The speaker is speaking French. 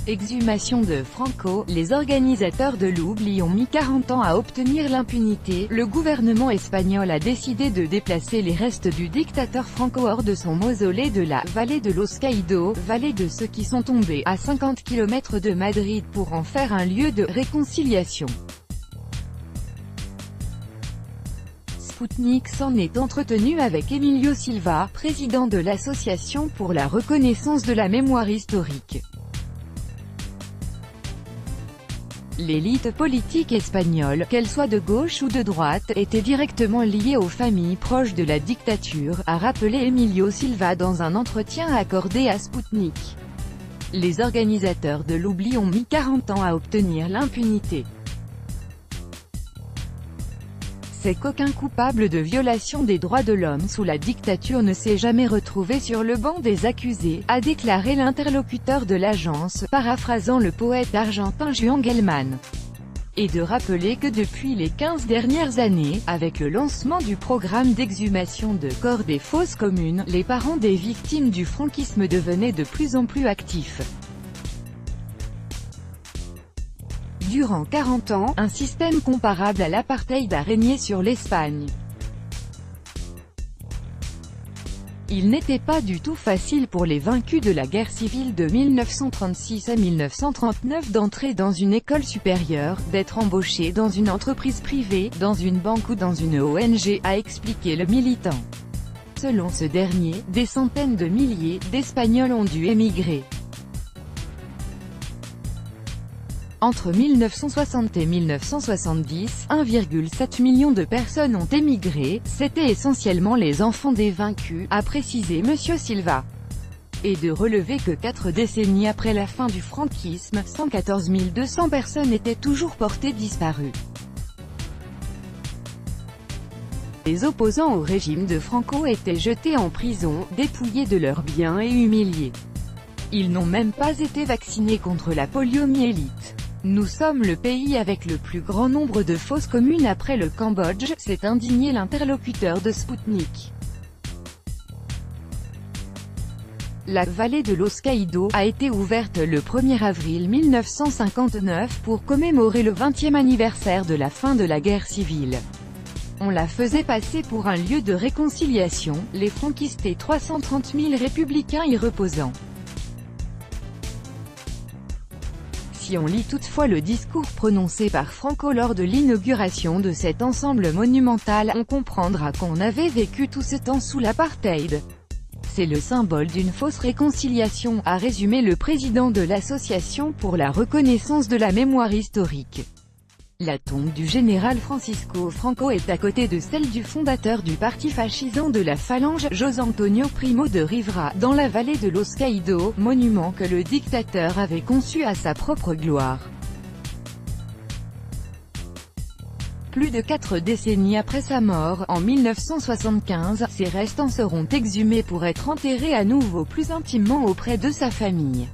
Exhumation de Franco, les organisateurs de l'oubli ont mis 40 ans à obtenir l'impunité. Le gouvernement espagnol a décidé de déplacer les restes du dictateur Franco hors de son mausolée de la vallée de Los Caídos, vallée de ceux qui sont tombés, à 50 km de Madrid, pour en faire un lieu de réconciliation. Sputnik s'en est entretenu avec Emilio Silva, président de l'Association pour la reconnaissance de la mémoire historique. L'élite politique espagnole, qu'elle soit de gauche ou de droite, était directement liée aux familles proches de la dictature, a rappelé Emilio Silva dans un entretien accordé à Sputnik. Les organisateurs de l'oubli ont mis 40 ans à obtenir l'impunité. C'est qu'aucun coupable de violation des droits de l'homme sous la dictature ne s'est jamais retrouvé sur le banc des accusés, a déclaré l'interlocuteur de l'agence, paraphrasant le poète argentin Juan Gelman. Et de rappeler que depuis les 15 dernières années, avec le lancement du programme d'exhumation de corps des fosses communes, les parents des victimes du franquisme devenaient de plus en plus actifs. Durant 40 ans, un système comparable à l'apartheid a régné sur l'Espagne. Il n'était pas du tout facile pour les vaincus de la guerre civile de 1936 à 1939 d'entrer dans une école supérieure, d'être embauchés dans une entreprise privée, dans une banque ou dans une ONG, a expliqué le militant. Selon ce dernier, des centaines de milliers d'Espagnols ont dû émigrer. Entre 1960 et 1970, 1,7 million de personnes ont émigré, c'était essentiellement les enfants des vaincus, a précisé M. Silva. Et de relever que 4 décennies après la fin du franquisme, 114 200 personnes étaient toujours portées disparues. Les opposants au régime de Franco étaient jetés en prison, dépouillés de leurs biens et humiliés. Ils n'ont même pas été vaccinés contre la poliomyélite. Nous sommes le pays avec le plus grand nombre de fosses communes après le Cambodge, s'est indigné l'interlocuteur de Sputnik. La vallée de Los Caídos a été ouverte le 1er avril 1959 pour commémorer le 20e anniversaire de la fin de la guerre civile. On la faisait passer pour un lieu de réconciliation, les franquistes et 330 000 républicains y reposant. Si on lit toutefois le discours prononcé par Franco lors de l'inauguration de cet ensemble monumental, on comprendra qu'on avait vécu tout ce temps sous l'apartheid. C'est le symbole d'une fausse réconciliation, a résumé le président de l'Association pour la reconnaissance de la mémoire historique. La tombe du général Francisco Franco est à côté de celle du fondateur du parti fascisant de la Phalange, José Antonio Primo de Rivera, dans la vallée de Los Caídos, monument que le dictateur avait conçu à sa propre gloire. Plus de 4 décennies après sa mort, en 1975, ses restes en seront exhumés pour être enterrés à nouveau plus intimement auprès de sa famille.